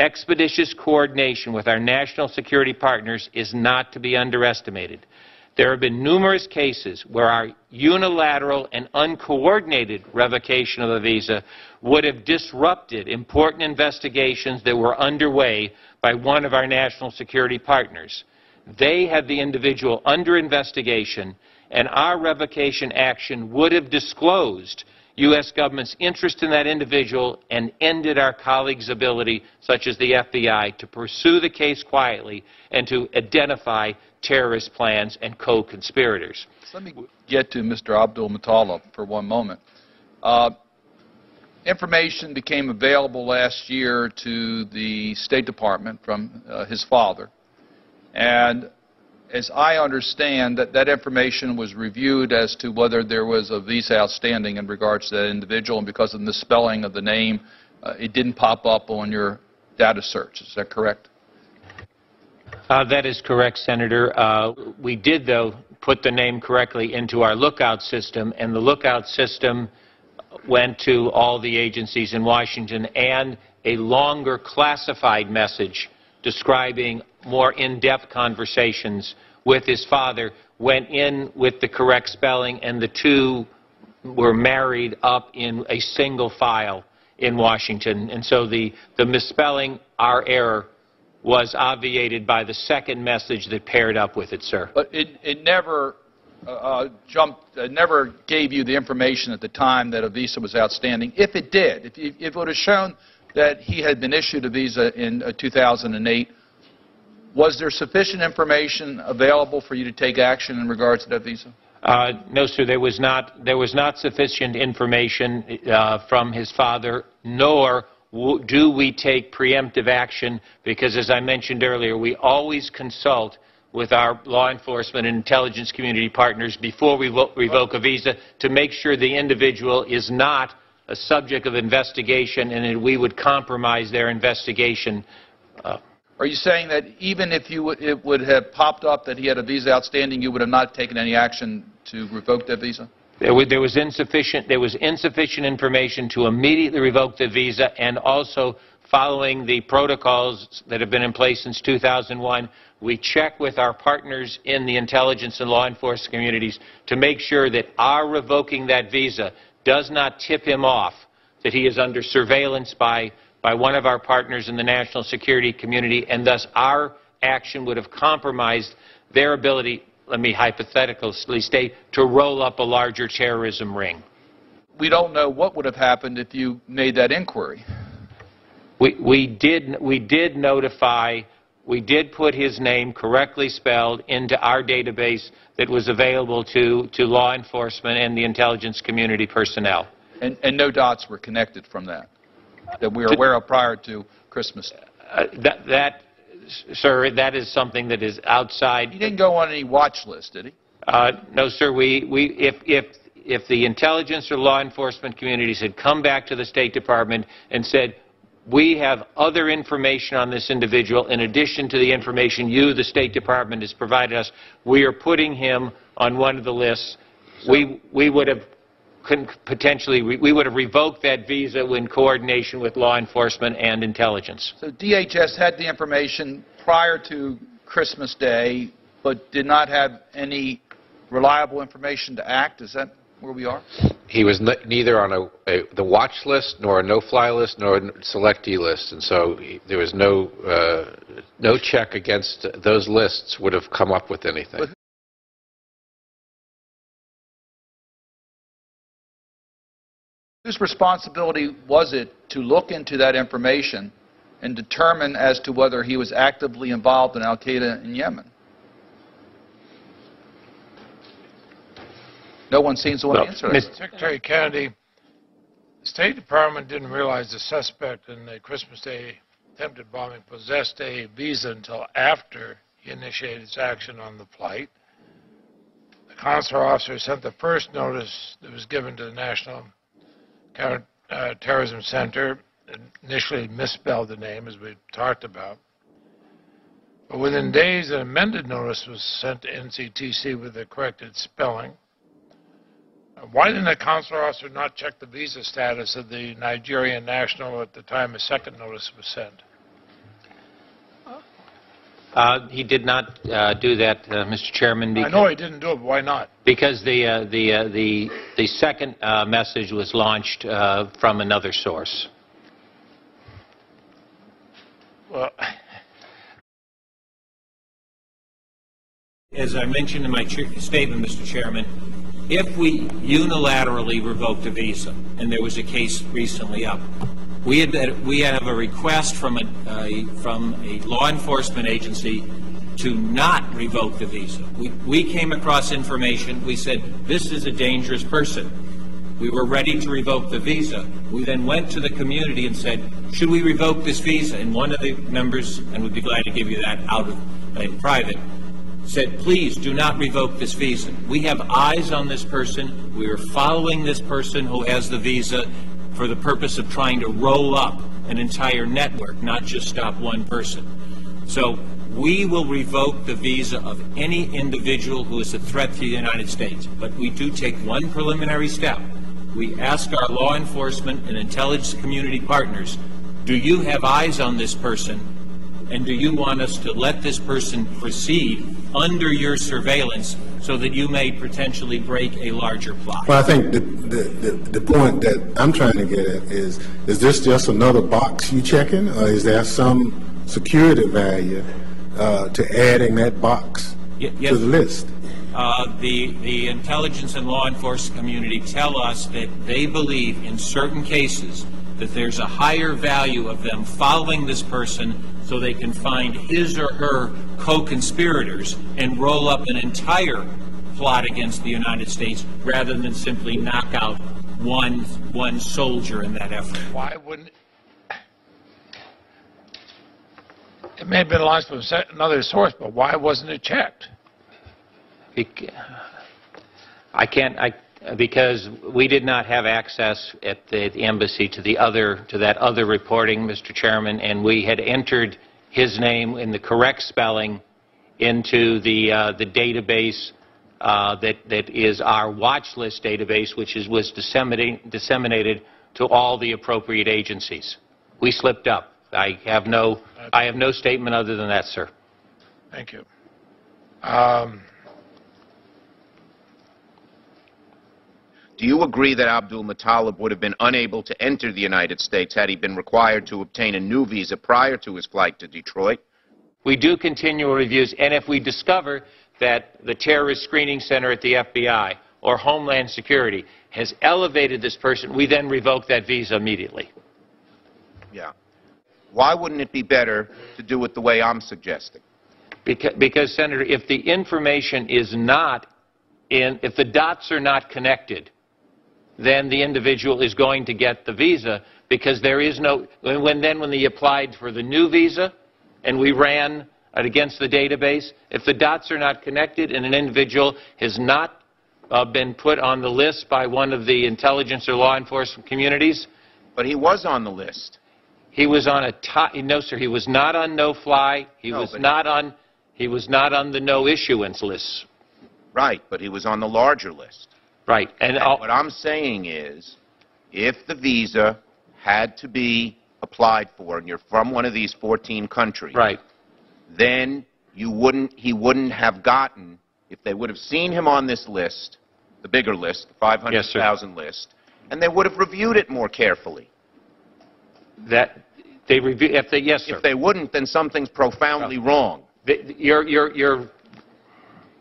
expeditious coordination with our national security partners is not to be underestimated. There have been numerous cases where our unilateral and uncoordinated revocation of a visa would have disrupted important investigations that were underway by one of our national security partners. They had the individual under investigation, and our revocation action would have disclosed U.S. government's interest in that individual and ended our colleagues' ability, such as the FBI, to pursue the case quietly and to identify terrorist plans and co-conspirators. Let me get to Mr. Abdul Muttalib for one moment. Information became available last year to the State Department from his father, and as I understand, that information was reviewed as to whether there was a visa outstanding in regards to that individual, and because of the misspelling of the name, it didn't pop up on your data search. Is that correct? That is correct, Senator. We did, though, put the name correctly into our lookout system, and the lookout system went to all the agencies in Washington, and a longer classified message describing more in-depth conversations with his father went in with the correct spelling, and the two were married up in a single file in Washington. And so the misspelling, our error, was obviated by the second message that paired up with it, sir. But it never never gave you the information at the time that a visa was outstanding. If it did, if it would have shown that he had been issued a visa in 2008, was there sufficient information available for you to take action in regards to that visa? No, sir. There was not sufficient information from his father, nor do we take preemptive action, because, as I mentioned earlier, we always consult with our law enforcement and intelligence community partners before we revoke a visa to make sure the individual is not a subject of investigation and that we would compromise their investigation. Are you saying that even if it would have popped up that he had a visa outstanding, you would have not taken any action to revoke that visa? There was insufficient information to immediately revoke the visa, and also following the protocols that have been in place since 2001, we check with our partners in the intelligence and law enforcement communities to make sure that our revoking that visa does not tip him off that he is under surveillance by one of our partners in the national security community, and thus our action would have compromised their ability, let me hypothetically state, to roll up a larger terrorism ring. We don't know what would have happened if you made that inquiry. We did notify, we did put his name correctly spelled into our database that was available to law enforcement and the intelligence community personnel. And no dots were connected from that we are aware of prior to Christmas? Sir, that is something that is outside. He didn't go on any watch list, did he? No, sir. If the intelligence or law enforcement communities had come back to the State Department and said, we have other information on this individual in addition to the information you, the State Department, has provided us, we are putting him on one of the lists, so we would have we would have revoked that visa in coordination with law enforcement and intelligence. So DHS had the information prior to Christmas Day, but did not have any reliable information to act? Is that where we are? He was neither on the watch list, nor a no-fly list, nor a selectee list, and so there was no check against those lists would have come up with anything. But whose responsibility was it to look into that information and determine as to whether he was actively involved in al-Qaeda in Yemen? No one seems to want to answer that. Secretary Kennedy, the State Department didn't realize the suspect in the Christmas Day attempted bombing possessed a visa until after he initiated his action on the flight. The consular officer sent the first notice that was given to the National Counterterrorism Center, initially misspelled the name, as we talked about. But within days, an amended notice was sent to NCTC with the corrected spelling. Why didn't the consular officer not check the visa status of the Nigerian national at the time a second notice was sent? He did not do that, Mr. Chairman. I know he didn't do it, but why not? Because the second message was launched from another source. Well, as I mentioned in my statement, Mr. Chairman, if we unilaterally revoked a visa, and there was a case recently up, we have a request from a law enforcement agency to not revoke the visa. We came across information. We said, this is a dangerous person. We were ready to revoke the visa. We then went to the community and said, should we revoke this visa? And one of the members, and we'd be glad to give you that out in private, said, please do not revoke this visa. We have eyes on this person. We are following this person who has the visa for the purpose of trying to roll up an entire network, not just stop one person. So we will revoke the visa of any individual who is a threat to the United States. But we do take one preliminary step. We ask our law enforcement and intelligence community partners, do you have eyes on this person? And do you want us to let this person proceed under your surveillance so that you may potentially break a larger plot? Well, I think the point that I'm trying to get at is this just another box you checking, or is there some security value to adding that box to the list? The intelligence and law enforcement community tell us that they believe in certain cases that there's a higher value of them following this person so they can find his or her co-conspirators and roll up an entire plot against the United States rather than simply knock out one soldier in that effort. why wouldn't it may have been launched from another source, but why wasn't it checked? Because we did not have access at the embassy to that other reporting, Mr. Chairman, and we had entered his name in the correct spelling into the database that is our watch list database, which was disseminated to all the appropriate agencies. We slipped up. I have no statement other than that, sir. Thank you. Do you agree that Abdul Muttalib would have been unable to enter the United States had he been required to obtain a new visa prior to his flight to Detroit? We do continual reviews, and if we discover that the Terrorist Screening Center at the FBI or Homeland Security has elevated this person, we then revoke that visa immediately. Yeah. Why wouldn't it be better to do it the way I'm suggesting? Because, Senator, if the information is not if the dots are not connected, then the individual is going to get the visa, because there is no, when they applied for the new visa and we ran it against the database, if the dots are not connected and an individual has not been put on the list by one of the intelligence or law enforcement communities. But he was on the list. He was on no, sir, he was not on no-fly. He was not on the no-issuance list. Right, but he was on the larger list. Right. And what I'm saying is, if the visa had to be applied for and you're from one of these 14 countries, right, then he wouldn't have gotten, if they would have seen him on this list, the bigger list, the 500,000 list, and they would have reviewed it more carefully. That they review, yes, sir. If they wouldn't, then something's profoundly wrong.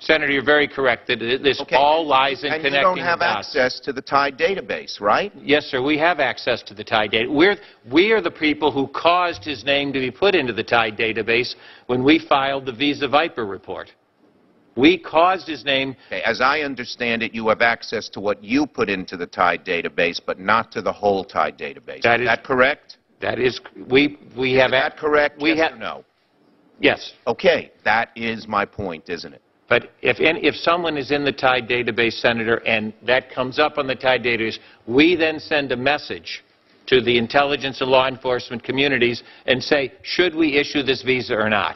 Senator, you're very correct that this all lies in connecting the dots. And you don't have access to the TIDE database, right? Yes, sir. We have access to the TIDE database. We are the people who caused his name to be put into the TIDE database when we filed the Visa Viper report. We caused his name. Okay, as I understand it, you have access to what you put into the TIDE database, but not to the whole TIDE database. Is that correct? That is. We have. Is that correct? Yes or no? Yes. Okay, that is my point, isn't it? But if someone is in the TIDE database, Senator, and that comes up on the TIDE database, we then send a message to the intelligence and law enforcement communities and say, should we issue this visa or not?